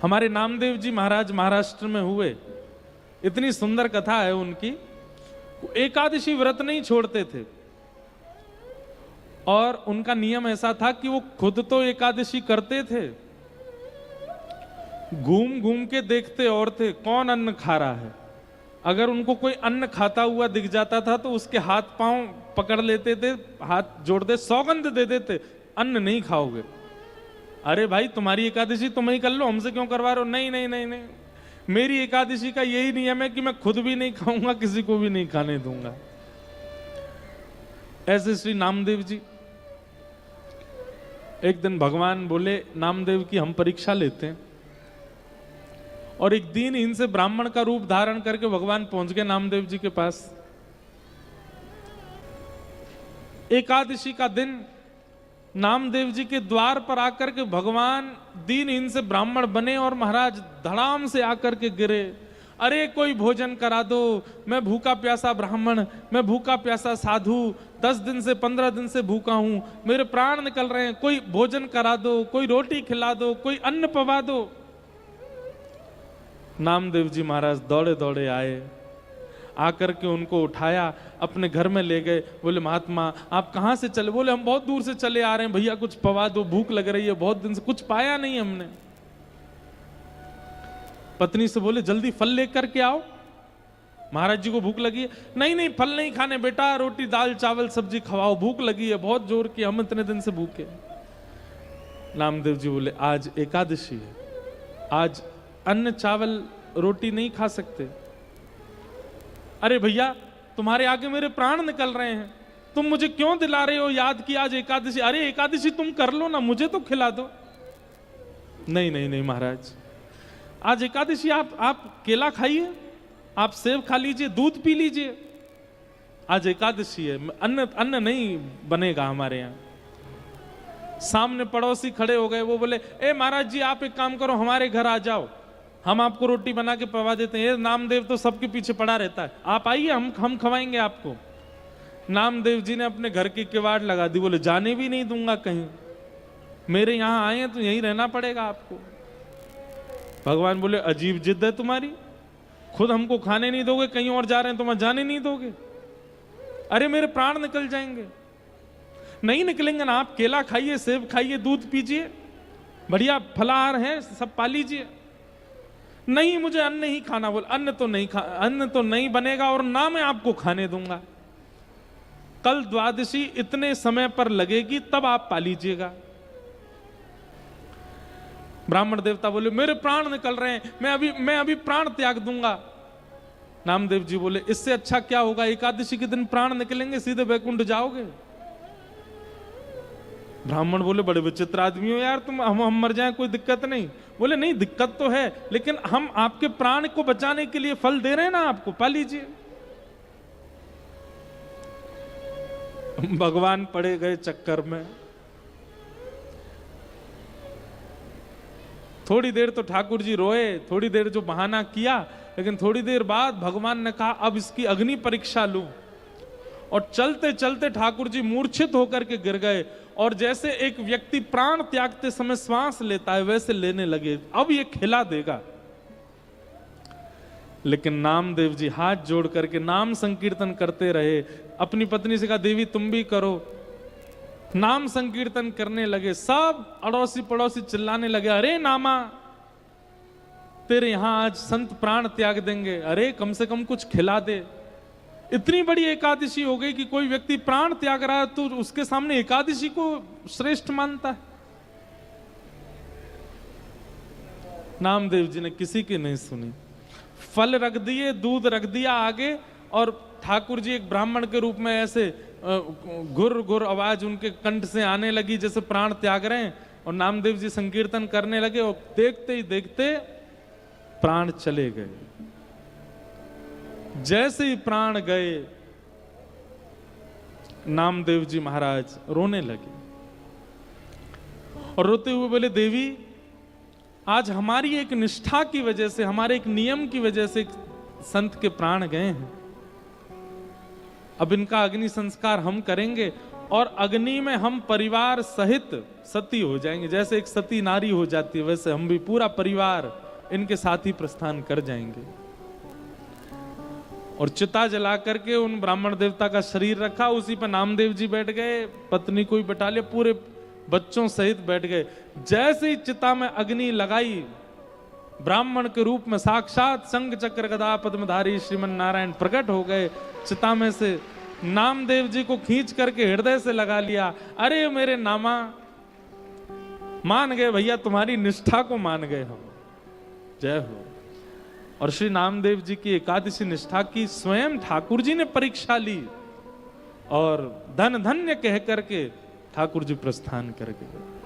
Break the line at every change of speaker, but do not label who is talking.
हमारे नामदेव जी महाराज महाराष्ट्र में हुए, इतनी सुंदर कथा है उनकी। एकादशी व्रत नहीं छोड़ते थे और उनका नियम ऐसा था कि वो खुद तो एकादशी करते थे, घूम घूम के देखते और थे कौन अन्न खा रहा है। अगर उनको कोई अन्न खाता हुआ दिख जाता था तो उसके हाथ पांव पकड़ लेते थे, हाथ जोड़ते सौगंध दे देते, अन्न नहीं खाओगे। अरे भाई तुम्हारी एकादशी तुम ही कर लो, हमसे क्यों करवा रहे हो? नहीं नहीं नहीं नहीं, मेरी एकादशी का यही नियम है कि मैं खुद भी नहीं खाऊंगा, किसी को भी नहीं खाने दूंगा। ऐसे श्री नामदेव जी, एक दिन भगवान बोले नामदेव की हम परीक्षा लेते हैं, और एक दिन इनसे ब्राह्मण का रूप धारण करके भगवान पहुंच गए नामदेव जी के पास। एकादशी का दिन नामदेव जी के द्वार पर आकर के भगवान दीन इनसे ब्राह्मण बने और महाराज धड़ाम से आकर के गिरे। अरे कोई भोजन करा दो, मैं भूखा प्यासा ब्राह्मण, मैं भूखा प्यासा साधु, 10 दिन से 15 दिन से भूखा हूं, मेरे प्राण निकल रहे हैं, कोई भोजन करा दो, कोई रोटी खिला दो, कोई अन्न पवा दो। नामदेव जी महाराज दौड़े दौड़े आए, आकर के उनको उठाया, अपने घर में ले गए। बोले महात्मा आप कहाँ से चले? बोले हम बहुत दूर से चले आ रहे हैं, भैया कुछ पवा दो, भूख लग रही है, बहुत दिन से कुछ पाया नहीं हमने। पत्नी से बोले जल्दी फल लेकर के आओ, महाराज जी को भूख लगी है। नहीं नहीं फल नहीं खाने बेटा, रोटी दाल चावल सब्जी खवाओ, भूख लगी है बहुत जोर की, हम इतने दिन से भूखे। नामदेव जी बोले आज एकादशी है, आज अन्न चावल रोटी नहीं खा सकते। अरे भैया तुम्हारे आगे मेरे प्राण निकल रहे हैं, तुम मुझे क्यों दिला रहे हो याद कि आज एकादशी? अरे एकादशी तुम कर लो ना, मुझे तो खिला दो। नहीं नहीं नहीं महाराज, आज एकादशी आप केला खाइए, आप सेब खा लीजिए, दूध पी लीजिए, आज एकादशी है, अन्न नहीं बनेगा हमारे यहाँ। सामने पड़ोसी खड़े हो गए, वो बोले ए महाराज जी आप एक काम करो, हमारे घर आ जाओ, हम आपको रोटी बना के पवा देते हैं। ये नामदेव तो सबके पीछे पड़ा रहता है, आप आइए हम खवाएंगे आपको। नामदेव जी ने अपने घर की किवाड़ लगा दी, बोले जाने भी नहीं दूंगा कहीं, मेरे यहां आए हैं तो यहीं रहना पड़ेगा आपको। भगवान बोले अजीब जिद है तुम्हारी, खुद हमको खाने नहीं दोगे, कहीं और जा रहे हैं तो मैं जाने नहीं दोगे? अरे मेरे प्राण निकल जाएंगे। नहीं निकलेंगे ना, आप केला खाइए, सेब खाइए, दूध पीजिए, बढ़िया फलाहार है, सब पा लीजिए। नहीं मुझे अन्न ही खाना। बोल अन्न तो नहीं बनेगा और ना मैं आपको खाने दूंगा। कल द्वादशी इतने समय पर लगेगी तब आप पा लीजिएगा। ब्राह्मण देवता बोले मेरे प्राण निकल रहे हैं, मैं अभी प्राण त्याग दूंगा। नामदेव जी बोले इससे अच्छा क्या होगा, एकादशी के दिन प्राण निकलेंगे, सीधे वैकुंठ जाओगे। ब्राह्मण बोले बड़े विचित्र आदमी हो यार तुम, हम मर जाएं कोई दिक्कत नहीं। बोले नहीं दिक्कत तो है, लेकिन हम आपके प्राण को बचाने के लिए फल दे रहे हैं ना, आपको पा लीजिए। भगवान पड़े गए चक्कर में। थोड़ी देर तो ठाकुर जी रोए, थोड़ी देर जो बहाना किया, लेकिन थोड़ी देर बाद भगवान ने कहा अब इसकी अग्नि परीक्षा लूं। और चलते चलते ठाकुर जी मूर्छित होकर के गिर गए, और जैसे एक व्यक्ति प्राण त्यागते समय श्वास लेता है वैसे लेने लगे, अब ये खिला देगा। लेकिन नामदेव जी हाथ जोड़ करके नाम संकीर्तन करते रहे। अपनी पत्नी से कहा देवी तुम भी करो। नाम संकीर्तन करने लगे, सब अड़ोसी पड़ोसी चिल्लाने लगे अरे नामा तेरे यहां आज संत प्राण त्याग देंगे, अरे कम से कम कुछ खिला दे। इतनी बड़ी एकादशी हो गई कि कोई व्यक्ति प्राण त्याग रहा है तो उसके सामने एकादशी को श्रेष्ठ मानता है। नामदेव जी ने किसी की नहीं सुनी, फल रख दिए, दूध रख दिया आगे, और ठाकुर जी एक ब्राह्मण के रूप में ऐसे गुर गुर आवाज उनके कंठ से आने लगी जैसे प्राण त्याग रहे हैं, और नामदेव जी संकीर्तन करने लगे, और देखते ही देखते प्राण चले गए। जैसे ही प्राण गए नामदेव जी महाराज रोने लगे, और रोते हुए बोले देवी आज हमारी एक निष्ठा की वजह से, हमारे एक नियम की वजह से संत के प्राण गए हैं, अब इनका अग्नि संस्कार हम करेंगे, और अग्नि में हम परिवार सहित सती हो जाएंगे। जैसे एक सती नारी हो जाती है, वैसे हम भी पूरा परिवार इनके साथ ही प्रस्थान कर जाएंगे। और चिता जला करके उन ब्राह्मण देवता का शरीर रखा, उसी पर नामदेव जी बैठ गए, पत्नी को ही बैठा लिया, पूरे बच्चों सहित बैठ गए। जैसे ही चिता में अग्नि लगाई, ब्राह्मण के रूप में साक्षात शंख चक्र गदा पद्मधारी श्रीमन नारायण प्रकट हो गए। चिता में से नामदेव जी को खींच करके हृदय से लगा लिया। अरे मेरे नामा, मान गए भैया, तुम्हारी निष्ठा को मान गए हम, जय हो। और श्री नामदेव जी की एकादशी निष्ठा की स्वयं ठाकुर जी ने परीक्षा ली और धन धन्य कह करके ठाकुर जी प्रस्थान कर गए।